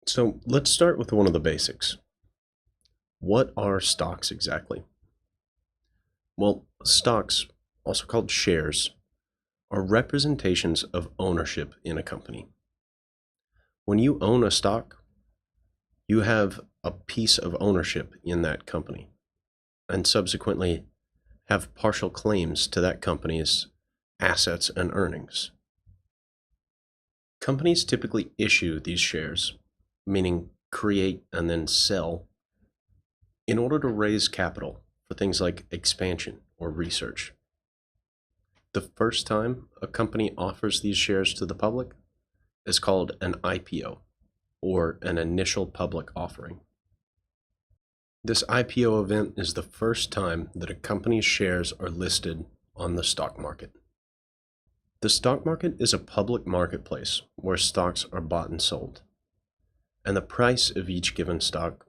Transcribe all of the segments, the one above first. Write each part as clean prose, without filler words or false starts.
So let's start with one of the basics. What are stocks exactly? Well, stocks, also called shares, are representations of ownership in a company. When you own a stock, you have a piece of ownership in that company and subsequently have partial claims to that company's assets and earnings. Companies typically issue these shares, meaning create and then sell, in order to raise capital for things like expansion or research. The first time a company offers these shares to the public is called an IPO, or an initial public offering. This IPO event is the first time that a company's shares are listed on the stock market. The stock market is a public marketplace where stocks are bought and sold, and the price of each given stock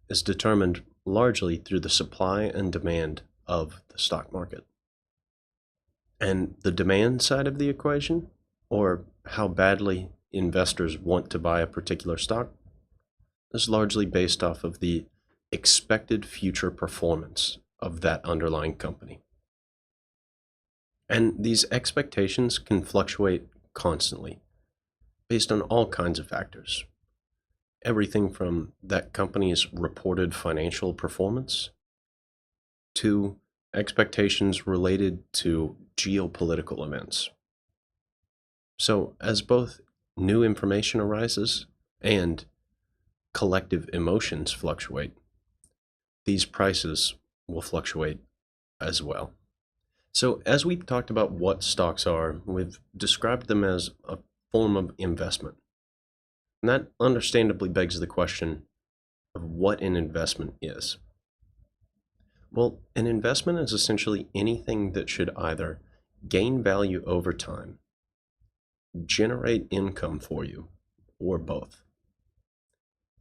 is determined largely through the supply and demand of the stock market. And the demand side of the equation, or how badly investors want to buy a particular stock, is largely based off of the expected future performance of that underlying company. And these expectations can fluctuate constantly based on all kinds of factors. Everything from that company's reported financial performance to expectations related to geopolitical events. So, as both new information arises and collective emotions fluctuate, these prices will fluctuate as well. So, as we've talked about what stocks are, we've described them as a form of investment. And that understandably begs the question of what an investment is. Well, an investment is essentially anything that should either gain value over time, generate income for you, or both.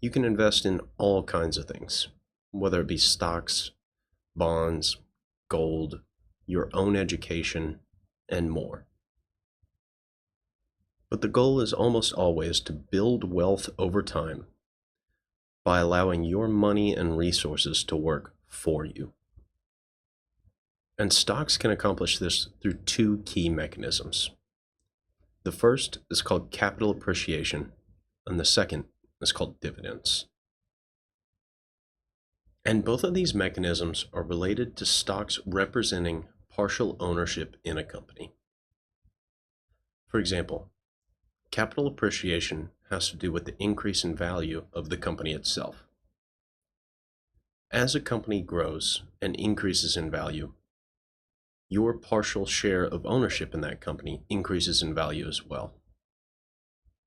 You can invest in all kinds of things, whether it be stocks, bonds, gold, your own education, and more. But the goal is almost always to build wealth over time by allowing your money and resources to work for you. And stocks can accomplish this through two key mechanisms. The first is called capital appreciation, and the second is called dividends. And both of these mechanisms are related to stocks representing partial ownership in a company. For example, capital appreciation has to do with the increase in value of the company itself. As a company grows and increases in value, your partial share of ownership in that company increases in value as well.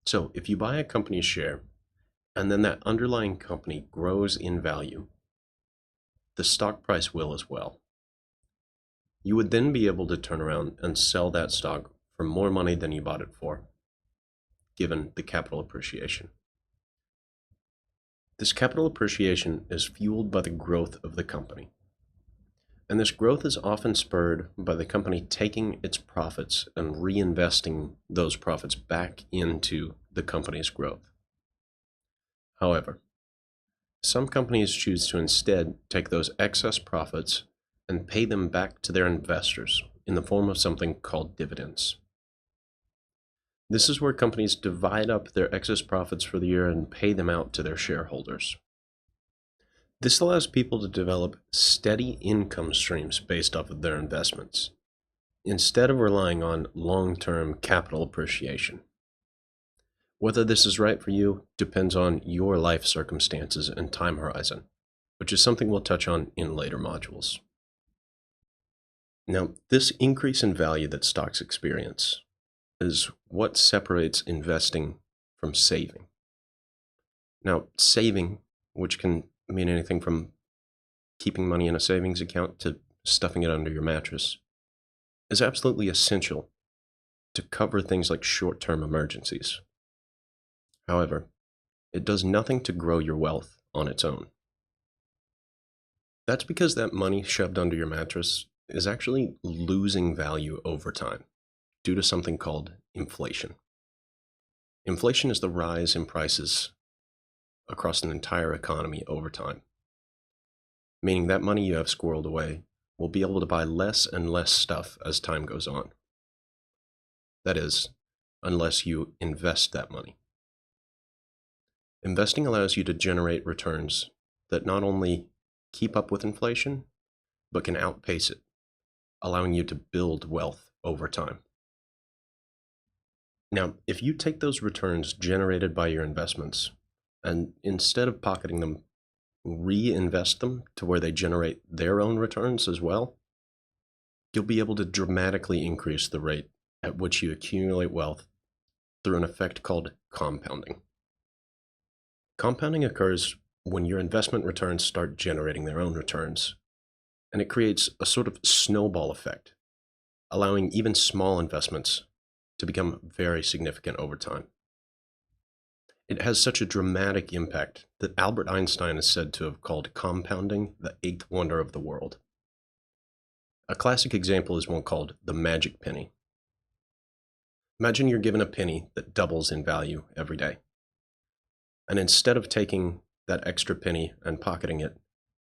So if you buy a company's share and then that underlying company grows in value, the stock price will as well. You would then be able to turn around and sell that stock for more money than you bought it for, given the capital appreciation. This capital appreciation is fueled by the growth of the company. And this growth is often spurred by the company taking its profits and reinvesting those profits back into the company's growth. However, some companies choose to instead take those excess profits and pay them back to their investors in the form of something called dividends. This is where companies divide up their excess profits for the year and pay them out to their shareholders. This allows people to develop steady income streams based off of their investments, instead of relying on long-term capital appreciation. Whether this is right for you depends on your life circumstances and time horizon, which is something we'll touch on in later modules. Now, this increase in value that stocks experience is what separates investing from saving. Now, saving, which can mean anything from keeping money in a savings account to stuffing it under your mattress, is absolutely essential to cover things like short-term emergencies. However, it does nothing to grow your wealth on its own. That's because that money shoved under your mattress is actually losing value over time due to something called inflation. Inflation is the rise in prices across an entire economy over time, meaning that money you have squirreled away will be able to buy less and less stuff as time goes on. That is, unless you invest that money. Investing allows you to generate returns that not only keep up with inflation, but can outpace it, allowing you to build wealth over time. Now, if you take those returns generated by your investments and instead of pocketing them, reinvest them to where they generate their own returns as well, you'll be able to dramatically increase the rate at which you accumulate wealth through an effect called compounding. Compounding occurs when your investment returns start generating their own returns, and it creates a sort of snowball effect, allowing even small investments to become very significant over time. It has such a dramatic impact that Albert Einstein is said to have called compounding the eighth wonder of the world. A classic example is one called the magic penny. Imagine you're given a penny that doubles in value every day. And instead of taking that extra penny and pocketing it,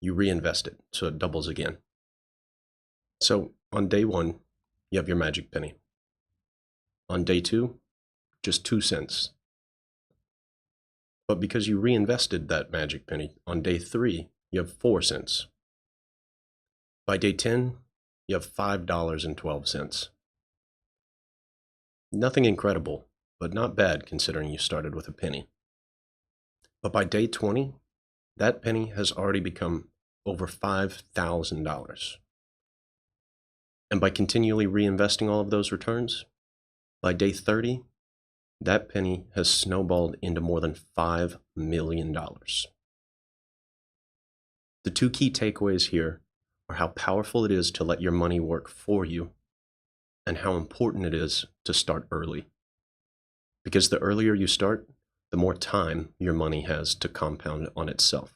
you reinvest it so it doubles again. So on day 1, you have your magic penny. On day 2, just 2 cents. But because you reinvested that magic penny, on day 3, you have 4 cents. By day 10, you have $5.12. Nothing incredible, but not bad considering you started with a penny. But by day 20, that penny has already become over $5,000. And by continually reinvesting all of those returns, by day 30, that penny has snowballed into more than $5 million. The two key takeaways here are how powerful it is to let your money work for you and how important it is to start early. Because the earlier you start, the more time your money has to compound on itself.